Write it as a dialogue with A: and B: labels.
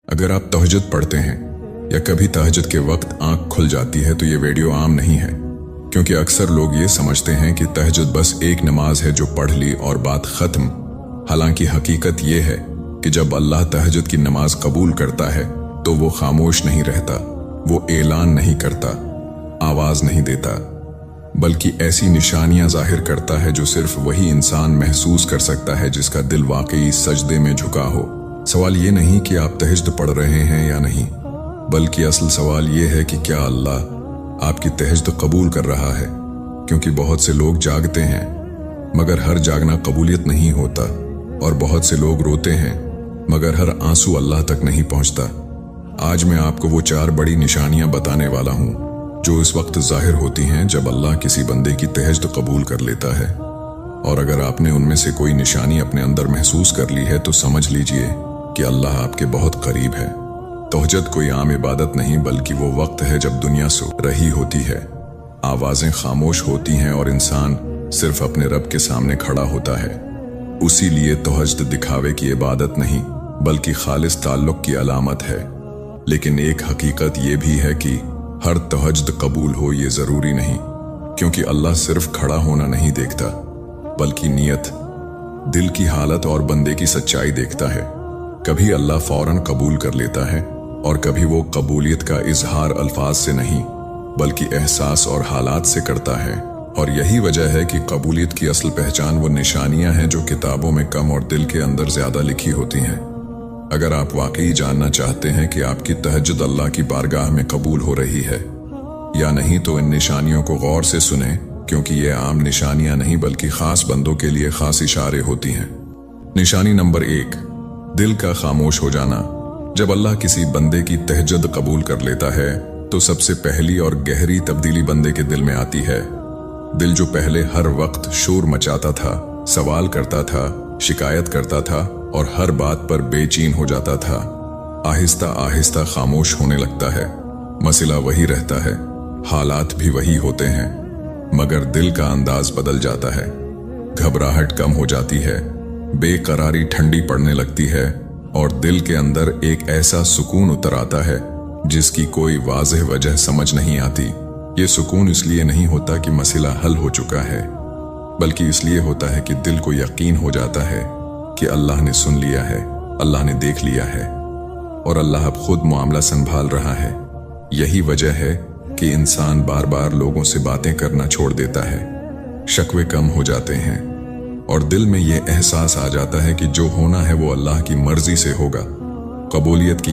A: अगर आप तहज्जुद पढ़ते हैं या कभी तहज्जुद के वक्त आंख खुल जाती है तो ये वीडियो आम नहीं है, क्योंकि अक्सर लोग ये समझते हैं कि तहज्जुद बस एक नमाज है जो पढ़ ली और बात खत्म। हालांकि हकीकत ये है कि जब अल्लाह तहज्जुद की नमाज कबूल करता है तो वो खामोश नहीं रहता, वो ऐलान नहीं करता, आवाज नहीं देता, बल्कि ऐसी निशानियां जाहिर करता है जो सिर्फ वही इंसान महसूस कर सकता है जिसका दिल वाकई सजदे में झुका हो। सवाल ये नहीं कि आप तहज्जुद पढ़ रहे हैं या नहीं, बल्कि असल सवाल ये है कि क्या अल्लाह आपकी तहज्जुद कबूल कर रहा है। क्योंकि बहुत से लोग जागते हैं मगर हर जागना कबूलियत नहीं होता, और बहुत से लोग रोते हैं मगर हर आंसू अल्लाह तक नहीं पहुंचता। आज मैं आपको वो 4 बड़ी निशानियां बताने वाला हूं जो इस वक्त जाहिर होती हैं जब अल्लाह किसी बंदे की तहज्जुद कबूल कर लेता है। और अगर आपने उनमें से कोई निशानी अपने अंदर महसूस कर ली है तो समझ लीजिए कि अल्लाह आपके बहुत करीब है। तहज्जुद कोई आम इबादत नहीं, बल्कि वो वक्त है जब दुनिया सो रही होती है, आवाजें खामोश होती हैं और इंसान सिर्फ अपने रब के सामने खड़ा होता है। उसी लिए तहज्जुद दिखावे की इबादत नहीं बल्कि खालिस ताल्लुक की अलामत है। लेकिन एक हकीकत ये भी है कि हर तहज्जुद कबूल हो ये जरूरी नहीं, क्योंकि अल्लाह सिर्फ खड़ा होना नहीं देखता बल्कि नियत, दिल की हालत और बंदे की सच्चाई देखता है। कभी अल्लाह फौरन कबूल कर लेता है और कभी वो कबूलियत का इजहार अल्फाज से नहीं बल्कि एहसास और हालात से करता है। और यही वजह है कि कबूलियत की असल पहचान वो निशानियां हैं जो किताबों में कम और दिल के अंदर ज्यादा लिखी होती हैं। अगर आप वाकई जानना चाहते हैं कि आपकी तहज्जुद अल्लाह की बारगाह में कबूल हो रही है या नहीं, तो इन निशानियों को गौर से सुने, क्योंकि ये आम निशानियां नहीं बल्कि खास बंदों के लिए खास इशारे होती हैं। निशानी नंबर 1, दिल का खामोश हो जाना। जब अल्लाह किसी बंदे की तहज्जुद कबूल कर लेता है तो सबसे पहली और गहरी तब्दीली बंदे के दिल में आती है। दिल जो पहले हर वक्त शोर मचाता था, सवाल करता था, शिकायत करता था और हर बात पर बेचैन हो जाता था, आहिस्ता आहिस्ता खामोश होने लगता है। मसला वही रहता है, हालात भी वही होते हैं, मगर दिल का अंदाज बदल जाता है। घबराहट कम हो जाती है, बेकरारी ठंडी पड़ने लगती है और दिल के अंदर एक ऐसा सुकून उतर आता है जिसकी कोई वाज़ेह वजह समझ नहीं आती। ये सुकून इसलिए नहीं होता कि मसला हल हो चुका है, बल्कि इसलिए होता है कि दिल को यकीन हो जाता है कि अल्लाह ने सुन लिया है, अल्लाह ने देख लिया है और अल्लाह अब खुद मामला संभाल रहा है। यही वजह है कि इंसान बार बार लोगों से बातें करना छोड़ देता है, शकवे कम हो जाते हैं और दिल में ये एहसास आ जाता है कि जो होना है वो अल्लाह की मर्जी से होगा। कबूलियत की